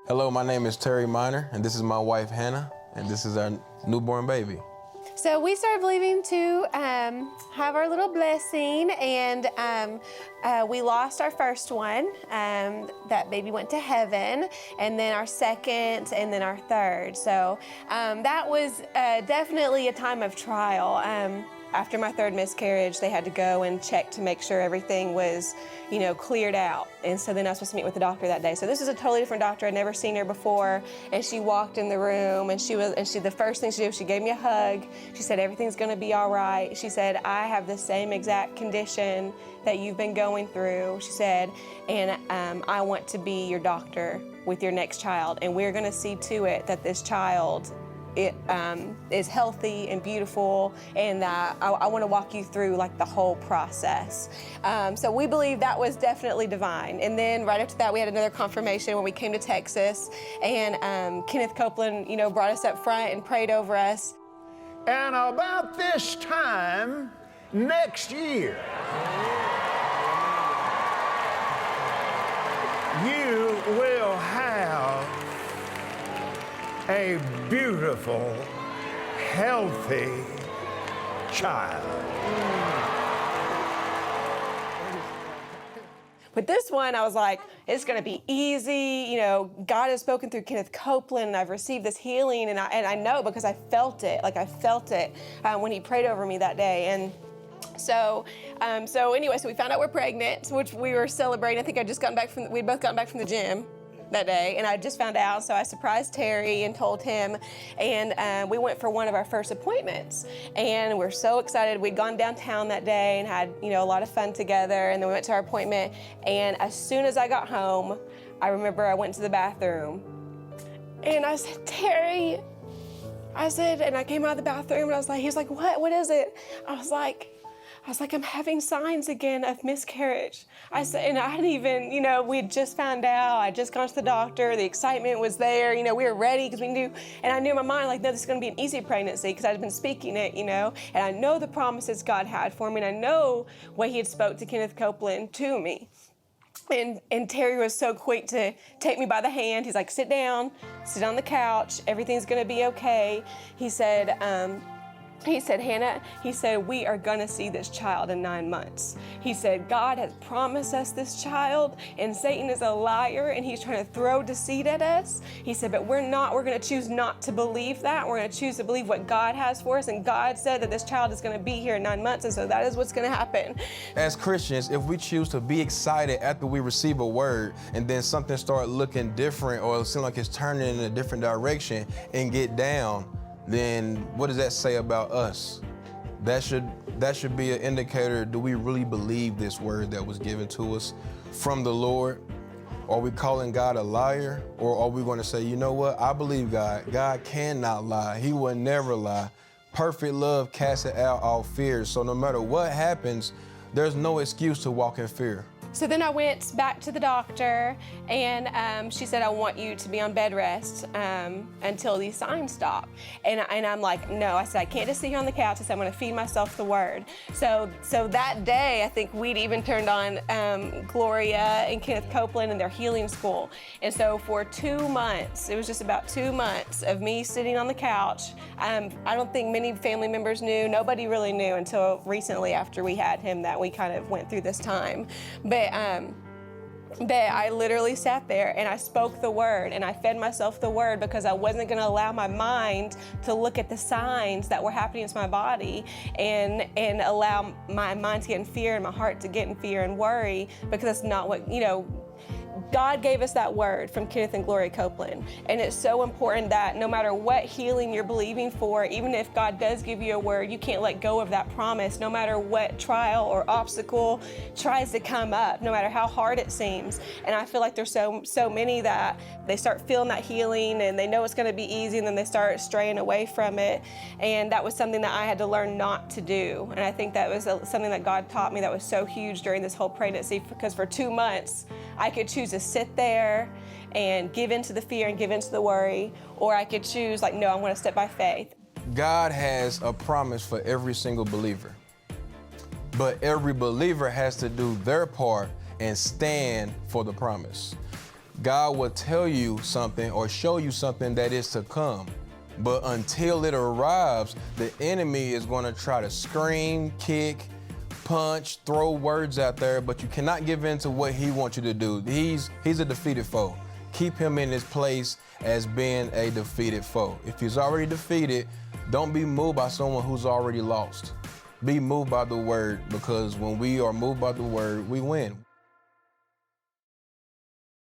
Hello, my name is Terry Miner, and this is my wife, Hannah, and this is our newborn baby. So we started believing to have our little blessing, and we lost our first one. That baby went to heaven, and then our second, and then our third. So that was definitely a time of trial. After my third miscarriage, they had to go and check to make sure everything was, cleared out. And so then I was supposed to meet with the doctor that day. So this is a totally different doctor. I'd never seen her before. And she walked in the room, and the first thing she did, she gave me a hug. She said, everything's gonna be all right. She said, I have the same exact condition that you've been going through. She said, and I want to be your doctor with your next child. And we're gonna see to it that this child is healthy and beautiful, and I want to walk you through like the whole process. So we believe that was definitely divine. And then right after that, we had another confirmation when we came to Texas, and Kenneth Copeland, brought us up front and prayed over us. And about this time next year, you will have a beautiful, healthy child. But this one, I was like, it's gonna be easy. God has spoken through Kenneth Copeland, and I've received this healing, and I know because I felt it. Like I felt it when he prayed over me that day. And so we found out we're pregnant, which we were celebrating. I think we'd both gotten back from the gym that day, and I just found out, so I surprised Terry and told him, and we went for one of our first appointments, and we're so excited. We'd gone downtown that day and had a lot of fun together, and then we went to our appointment, and as soon as I got home, I remember I went to the bathroom, and I said, Terry, and I came out of the bathroom, and I was like, he was like, what is it? I was like, I'm having signs again of miscarriage. I said, and I hadn't even, we had just found out. I'd just gone to the doctor. The excitement was there. We were ready because we knew. And I knew in my mind, no, this is going to be an easy pregnancy because I'd been speaking it, And I know the promises God had for me, and I know what he had spoke to Kenneth Copeland to me. And Terry was so quick to take me by the hand. He's like, sit down, sit on the couch. Everything's going to be okay. He said, Hannah, we are gonna see this child in 9 months. He said, God has promised us this child, and Satan is a liar, and he's trying to throw deceit at us. He said, but we're gonna choose not to believe that. We're gonna choose to believe what God has for us, and God said that this child is gonna be here in 9 months, and so that is what's gonna happen. As Christians, if we choose to be excited after we receive a word, and then something start looking different, or it seems like it's turning in a different direction, and get down, then what does that say about us? That should be an indicator. Do we really believe this word that was given to us from the Lord? Are we calling God a liar? Or are we going to say, you know what? I believe God. God cannot lie. He will never lie. Perfect love casts out all fears. So no matter what happens, there's no excuse to walk in fear. So then I went back to the doctor, and she said, I want you to be on bed rest until these signs stop. And I'm like, no. I said, I can't just sit here on the couch. I said, I'm going to feed myself the word. So that day, I think we'd even turned on Gloria and Kenneth Copeland and their healing school. And so for 2 months, it was just about 2 months of me sitting on the couch. I don't think many family members knew. Nobody really knew until recently after we had him that we kind of went through this time. But I literally sat there and I spoke the word, and I fed myself the word because I wasn't going to allow my mind to look at the signs that were happening to my body and allow my mind to get in fear and my heart to get in fear and worry, because that's not what, God gave us that word from Kenneth and Gloria Copeland. And it's so important that no matter what healing you're believing for, even if God does give you a word, you can't let go of that promise, no matter what trial or obstacle tries to come up, no matter how hard it seems. And I feel like there's so many that they start feeling that healing and they know it's going to be easy, and then they start straying away from it. And that was something that I had to learn not to do. And I think that was something that God taught me that was so huge during this whole pregnancy, because for 2 months, I could choose to sit there and give into the fear and give into the worry, or I could choose no, I'm going to step by faith. God has a promise for every single believer, but every believer has to do their part and stand for the promise. God will tell you something or show you something that is to come. But until it arrives, the enemy is going to try to scream, kick, punch, throw words out there, but you cannot give in to what he wants you to do. He's a defeated foe. Keep him in his place as being a defeated foe. If he's already defeated, don't be moved by someone who's already lost. Be moved by the word, because when we are moved by the word, we win.